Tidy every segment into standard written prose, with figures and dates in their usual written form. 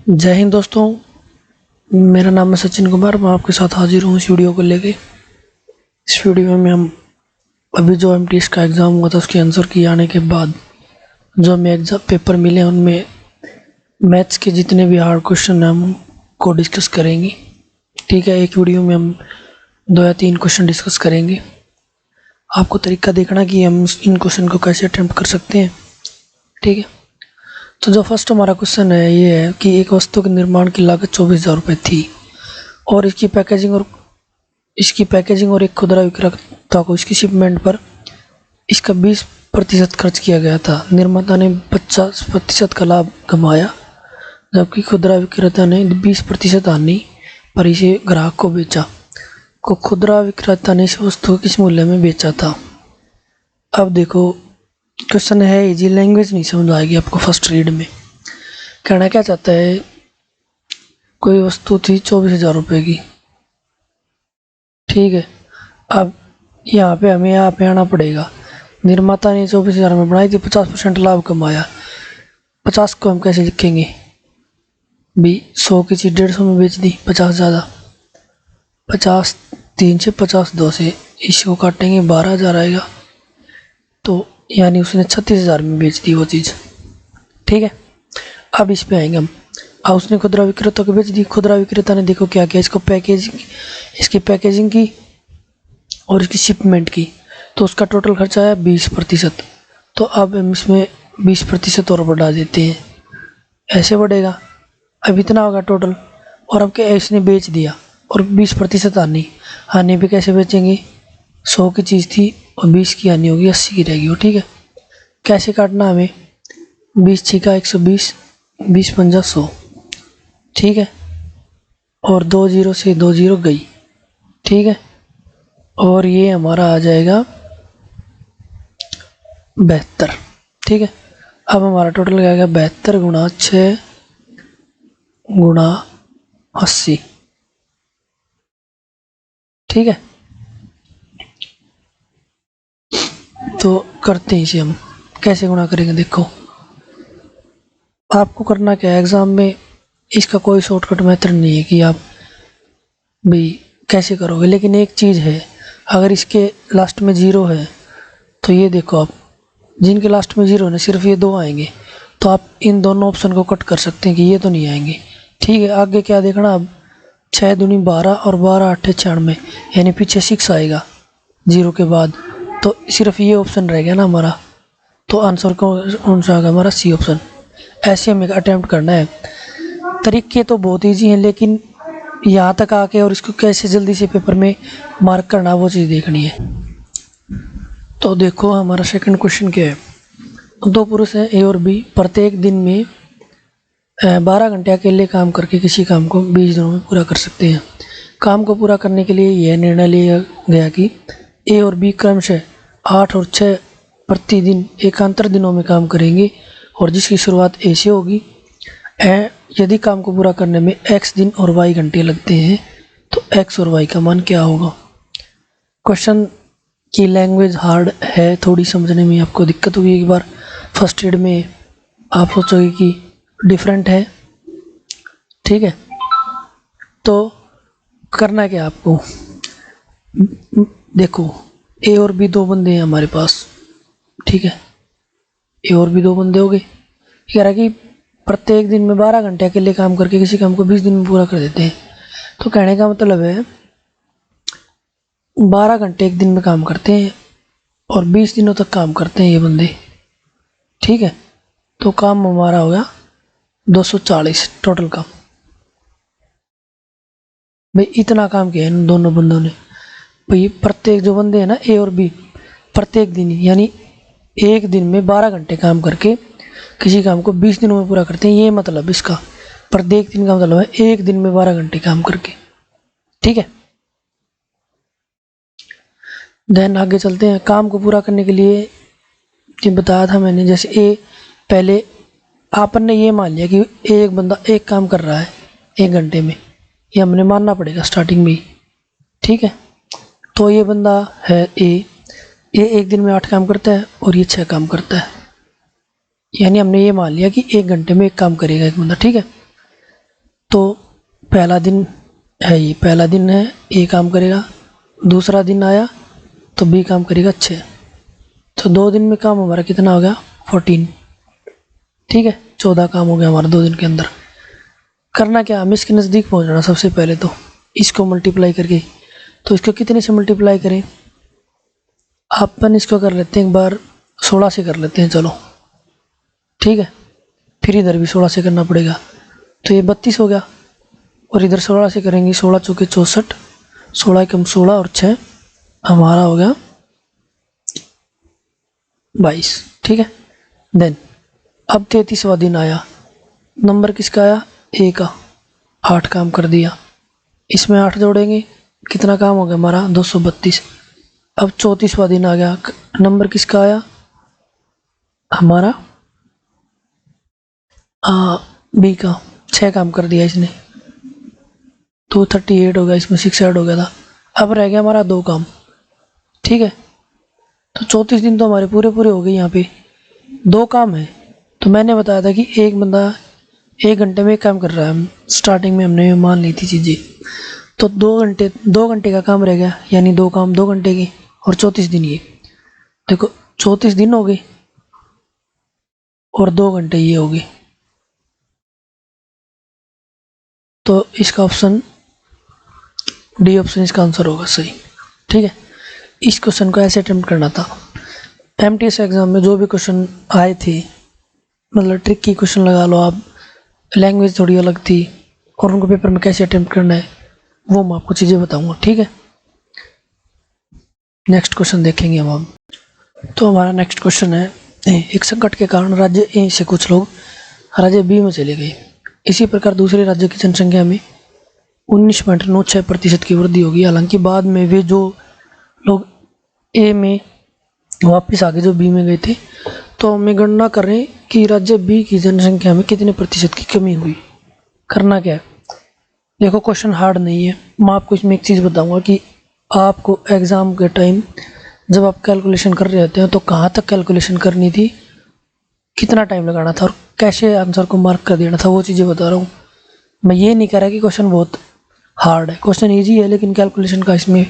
जय हिंद दोस्तों। मेरा नाम है सचिन कुमार। मैं आपके साथ हाजिर हूँ इस वीडियो को लेके। इस वीडियो में हम अभी जो एमटीएस का एग्ज़ाम हुआ था उसके आंसर की आने के बाद जो हमें एग्ज़ाम पेपर मिले उनमें मैथ्स के जितने भी हार्ड क्वेश्चन हैं हम उनको डिस्कस करेंगे। ठीक है, एक वीडियो में हम 2 या 3 क्वेश्चन डिस्कस करेंगे। आपको तरीका देखना कि हम इन क्वेश्चन को कैसे अटेम्प्ट कर सकते हैं। ठीक है, तो जो फर्स्ट हमारा क्वेश्चन है ये है कि एक वस्तु के निर्माण की लागत 24,000 रुपये थी और इसकी पैकेजिंग और एक खुदरा विक्रेता को इसकी शिपमेंट पर इसका 20% खर्च किया गया था। निर्माता ने 50% का लाभ कमाया जबकि खुदरा विक्रेता ने 20% हानि पर इसे ग्राहक को बेचा। खुदरा विक्रेता ने इस वस्तु को किस मूल्य में बेचा था। अब देखो, क्वेश्चन है इजी, लैंग्वेज नहीं समझ आएगी आपको फर्स्ट रीड में। कहना क्या चाहता है, कोई वस्तु थी 24,000 रुपये की। ठीक है, अब यहाँ पे हमें आना पड़ेगा। निर्माता ने 24,000 में बनाई थी, 50% लाभ कमाया। 50 को हम कैसे लिखेंगे भी, 100 की चीज़ 150 में बेच दी, 50 ज़्यादा। 50 3 से 50 2 से इसको काटेंगे 12,000 आएगा, तो यानी उसने 36,000 में बेच दी वो चीज़। ठीक है, अब इस पे आएंगे हम। अब उसने खुदरा विक्रेता को बेच दी। खुदरा विक्रेता ने देखो क्या किया, इसकी पैकेजिंग की और इसकी शिपमेंट की, तो उसका टोटल खर्चा आया 20%। तो अब हम इसमें 20% और बढ़ा देते हैं, ऐसे बढ़ेगा। अब इतना होगा टोटल, और अब क्या इसने बेच दिया और 20% हानि पे कैसे बेचेंगे। 100 की चीज़ थी और 20 की हानि होगी, 80 की रहेगी वो। ठीक है, कैसे काटना हमें, 20 छिका 120, 20 पंजा 100। ठीक है, और 2 जीरो से 2 जीरो गई। ठीक है, और ये हमारा आ जाएगा 72। ठीक है, अब हमारा टोटल क्या आएगा, 72 गुणा 6 गुणा 80। ठीक है, तो करते हैं इसे हम। कैसे गुणा करेंगे, देखो आपको करना क्या है, एग्ज़ाम में इसका कोई शॉर्टकट मेथड नहीं है कि आप भी कैसे करोगे, लेकिन एक चीज़ है, अगर इसके लास्ट में 0 है तो ये देखो, आप जिनके लास्ट में 0 है सिर्फ ये 2 आएंगे, तो आप इन दोनों ऑप्शन को कट कर सकते हैं कि ये तो नहीं आएंगे। ठीक है, आगे क्या देखना, अब 6 दूनी 12 और 12 8 96, यानी पीछे 6 आएगा 0 के बाद, तो सिर्फ ये ऑप्शन रह गया ना हमारा, तो आंसर कौन सा आएगा हमारा, सी ऑप्शन। ऐसे हमें अटेम्प्ट करना है। तरीके तो बहुत ईजी हैं, लेकिन यहाँ तक आके और इसको कैसे जल्दी से पेपर में मार्क करना वो चीज़ देखनी है। तो देखो हमारा सेकंड क्वेश्चन क्या है, 2 पुरुष हैं ए और बी, प्रत्येक दिन में 12 घंटे अकेले काम करके किसी काम को 20 दिनों में पूरा कर सकते हैं। काम को पूरा करने के लिए यह निर्णय लिया गया कि ए और बी क्रमशः 8 और 6 प्रतिदिन एकांतर दिनों में काम करेंगे और जिसकी शुरुआत ए से होगी। यदि काम को पूरा करने में x दिन और y घंटे लगते हैं तो x और y का मान क्या होगा। क्वेश्चन की लैंग्वेज हार्ड है, थोड़ी समझने में आपको दिक्कत होगी। एक बार फर्स्ट रीड में आप सोचोगे कि डिफरेंट है। ठीक है, तो करना क्या आपको, देखो ए और बी 2 बंदे हैं हमारे पास। ठीक है, ए और बी 2 बंदे हो गए। कह रहा कि प्रत्येक दिन में 12 घंटे अकेले काम करके किसी काम को 20 दिन में पूरा कर देते हैं। तो कहने का मतलब है 12 घंटे एक दिन में काम करते हैं और 20 दिनों तक काम करते हैं ये बंदे। ठीक है, तो काम हमारा हो गया 240 टोटल काम। भाई इतना काम किया इन दोनों बंदों ने। भाई प्रत्येक जो बंदे हैं ना ए और बी, प्रत्येक दिन यानी एक दिन में 12 घंटे काम करके किसी काम को 20 दिनों में पूरा करते हैं, ये मतलब इसका। प्रत्येक दिन का मतलब है एक दिन में 12 घंटे काम करके। ठीक है, देन आगे चलते हैं। काम को पूरा करने के लिए ये बताया था मैंने, जैसे ए पहले आपन ने ये मान लिया कि एक बंदा एक काम कर रहा है 1 घंटे में, ये हमने मानना पड़ेगा स्टार्टिंग में ही। ठीक है, तो ये बंदा है ए, ये एक दिन में 8 काम करता है और ये 6 काम करता है, यानी हमने ये मान लिया कि 1 घंटे में एक काम करेगा एक बंदा। ठीक है, तो पहला दिन है, ये पहला दिन है, ए काम करेगा। दूसरा दिन आया तो बी काम करेगा 6। तो 2 दिन में काम हमारा कितना हो गया 14। ठीक है, 14 काम हो गया हमारा 2 दिन के अंदर। करना क्या, हमें इसके नज़दीक पहुंचना सबसे पहले तो इसको मल्टीप्लाई करके। तो इसको कितने से मल्टीप्लाई करें, अपन इसको कर लेते हैं एक बार 16 से कर लेते हैं, चलो ठीक है। फिर इधर भी 16 से करना पड़ेगा, तो ये 32 हो गया। और इधर 16 से करेंगे, 16 चौके 64, 16 कम 16 और 6 हमारा हो गया 22। ठीक है, देन अब 33वां दिन आया, नंबर किसका आया, ए का। 8 काम कर दिया, इसमें 8 जोड़ेंगे, कितना काम हो गया हमारा 232। अब 34वां दिन आ गया, नंबर किसका आया हमारा बी का। 6 काम कर दिया इसने, तो 38 हो गया, इसमें 6 ऐड हो गया था। अब रह गया हमारा 2 काम। ठीक है, तो 34 दिन तो हमारे पूरे पूरे हो गए। यहाँ पे 2 काम है, तो मैंने बताया था कि एक बंदा 1 घंटे में 1 काम कर रहा है। स्टार्टिंग में हमने मान ली थी चीज़ें, तो 2 घंटे का काम रह गया, यानी 2 काम 2 घंटे के। और 34 दिन, ये देखो 34 दिन हो गए और 2 घंटे ये हो गए। तो इसका ऑप्शन डी ऑप्शन इसका आंसर होगा सही। ठीक है, इस क्वेश्चन को ऐसे अटेम्प्ट करना था। एमटीएस एग्जाम में जो भी क्वेश्चन आए थे, मतलब ट्रिकी क्वेश्चन लगा लो आप, लैंग्वेज थोड़ी अलग थी, और उनको पेपर में कैसे अटेम्प्ट करना है वो मैं आपको चीज़ें बताऊंगा। ठीक है, नेक्स्ट क्वेश्चन देखेंगे हम अब। तो हमारा नेक्स्ट क्वेश्चन है, एक संकट के कारण राज्य ए से कुछ लोग राज्य बी में चले गए। इसी प्रकार दूसरे राज्य की जनसंख्या में 19.96% की वृद्धि होगी। हालांकि बाद में वे जो लोग ए में वापस आ गए जो बी में गए थे, तो हमें गणना कर रहे हैं कि राज्य बी की जनसंख्या में कितने प्रतिशत की कमी हुई। करना क्या है, देखो क्वेश्चन हार्ड नहीं है। मैं आपको इसमें एक चीज़ बताऊंगा कि आपको एग्ज़ाम के टाइम जब आप कैलकुलेशन कर रहे होते हैं तो कहाँ तक कैलकुलेशन करनी थी, कितना टाइम लगाना था और कैसे आंसर को मार्क कर देना था, वो चीज़ें बता रहा हूँ। मैं ये नहीं कह रहा कि क्वेश्चन बहुत हार्ड है, क्वेश्चन ईजी है, लेकिन कैलकुलेशन का इसमें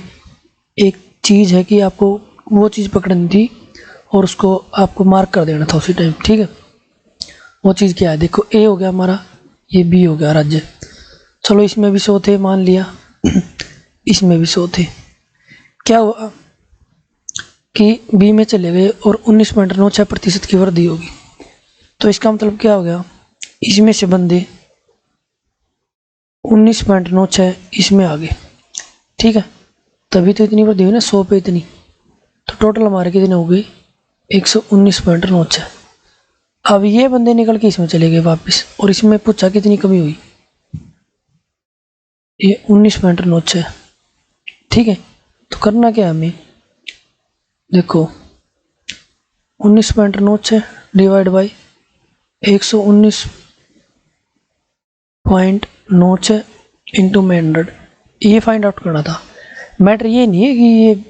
एक चीज़ है कि आपको वो चीज़ पकड़नी थी और उसको आपको मार्क कर देना था उसी टाइम। ठीक है, वो चीज़ क्या है, देखो ए हो गया हमारा, ये बी हो गया राज्य। चलो इसमें भी 100 थे मान लिया, इसमें भी 100 थे। क्या हुआ कि बी में चले गए और 19.96% की वृद्धि होगी। तो इसका मतलब क्या हो गया, इसमें से बंदे 19.96 इसमें आ गए। ठीक है, तभी तो इतनी वृद्धि हुई ना, 100 पे इतनी। तो टोटल हमारे कितने हो गए 119.96। अब ये बंदे निकल के इसमें चले गए वापस, और इसमें पूछा कितनी कमी हुई, ये 19.96। ठीक है, तो करना क्या है हमें, देखो 19.96 डिवाइड बाई 119.96 इंटू में 100, ये फाइंड आउट करना था। मैटर ये नहीं है कि ये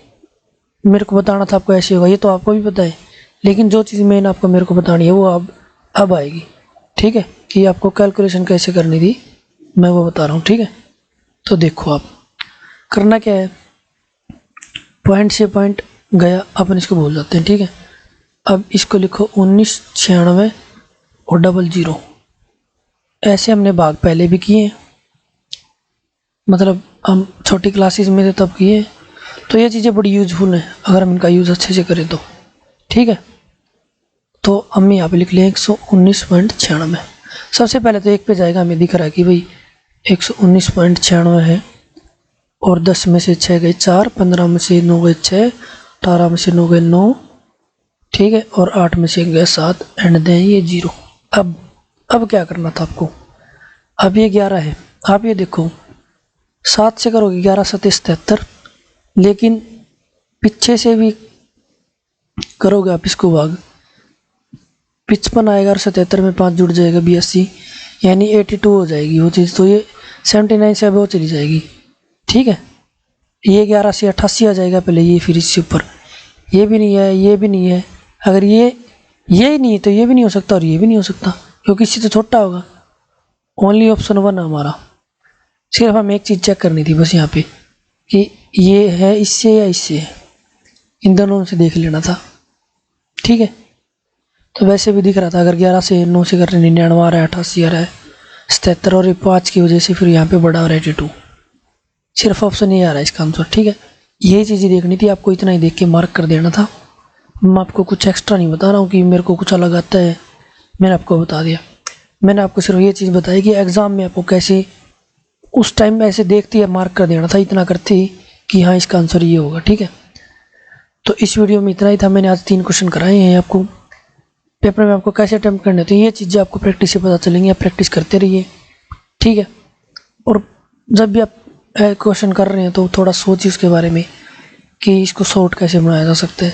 मेरे को बताना था आपको ऐसे होगा, ये तो आपको भी पता है, लेकिन जो चीज़ मैंने आपको मेरे को बतानी है वो अब आएगी। ठीक है, कि आपको कैलकुलेशन कैसे करनी थी मैं वो बता रहा हूँ। ठीक है, तो देखो आप करना क्या है, पॉइंट से पॉइंट गया, अपन इसको भूल जाते हैं। ठीक है, अब इसको लिखो 1996 और 00। ऐसे हमने भाग पहले भी किए हैं, मतलब हम छोटी क्लासेस में थे तब किए, तो ये चीज़ें बड़ी यूजफुल हैं अगर हम इनका यूज़ अच्छे से करें तो। ठीक है, तो हम यहाँ पे लिख लें 119.96। सबसे पहले तो 1 पे जाएगा, हमें दिख रहा है कि भाई 119.96 है, और 10 में से 6 गए 4, 15 में से 9 गए 6, 18 में से 9 गए 9। ठीक है, और 8 में से गए 7, एंड दें ये 0। अब क्या करना था आपको, अब ये 11 है, आप ये देखो 7 से करोगे 11 7 77, लेकिन पीछे से भी करोगे आप इसको भाग, 55 आएगा और 77 में 5 जुड़ जाएगा 82, यानी 82 हो जाएगी वो चीज़। तो ये 79 से अब वो चली जाएगी। ठीक है, ये 11 से 88 आ जाएगा पहले, ये फिर इससे ऊपर, ये भी नहीं है, ये भी नहीं है। अगर ये नहीं है तो ये भी नहीं हो सकता और ये भी नहीं हो सकता, क्योंकि इससे तो छोटा होगा। ओनली ऑप्शन 1 है हमारा। सिर्फ हमें एक चीज़ चेक करनी थी बस यहाँ पे कि ये है इससे या इससे, इन दोनों से देख लेना था। ठीक है, तो वैसे भी दिख रहा था, अगर 11 से 9 से कर रहे 99 आ रहा है, 88 आ रहा है, 77, और 5 की वजह से फिर यहाँ पे बड़ा हो रहा है 82। सिर्फ ऑप्शन ये आ रहा है इसका आंसर। ठीक है, यही चीज़ें देखनी थी आपको, इतना ही देख के मार्क कर देना था। मैं आपको कुछ एक्स्ट्रा नहीं बता रहा हूँ कि मेरे को कुछ अलग आता है, मैंने आपको बता दिया। मैंने आपको सिर्फ ये चीज़ बताई कि एग्ज़ाम में आपको कैसे उस टाइम ऐसे देखती है मार्क कर देना था, इतना करते ही कि हाँ इसका आंसर ये होगा। ठीक है, तो इस वीडियो में इतना ही था। मैंने आज 3 क्वेश्चन कराए हैं आपको। पेपर में आपको कैसे अटेम्प्ट करने, तो ये चीज़ें आपको प्रैक्टिस से पता चलेंगी, आप प्रैक्टिस करते रहिए। ठीक है, और जब भी आप क्वेश्चन कर रहे हैं तो थोड़ा सोचिए उसके बारे में कि इसको शॉर्ट कैसे बनाया जा सकता है।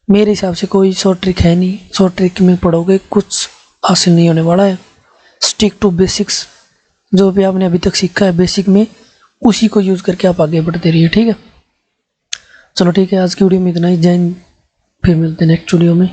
मेरे हिसाब से कोई शॉर्ट ट्रिक है नहीं, शॉर्ट ट्रिक में पढ़ोगे कुछ हासिल नहीं होने वाला है। स्टिक टू बेसिक्स, जो भी आपने अभी तक सीखा है बेसिक में, उसी को यूज़ करके आप आगे बढ़ते रहिए। ठीक है, चलो ठीक है, आज की वीडियो में इतना ही। जय हिंद, फिर मिलते हैं नेक्स्ट वीडियो में।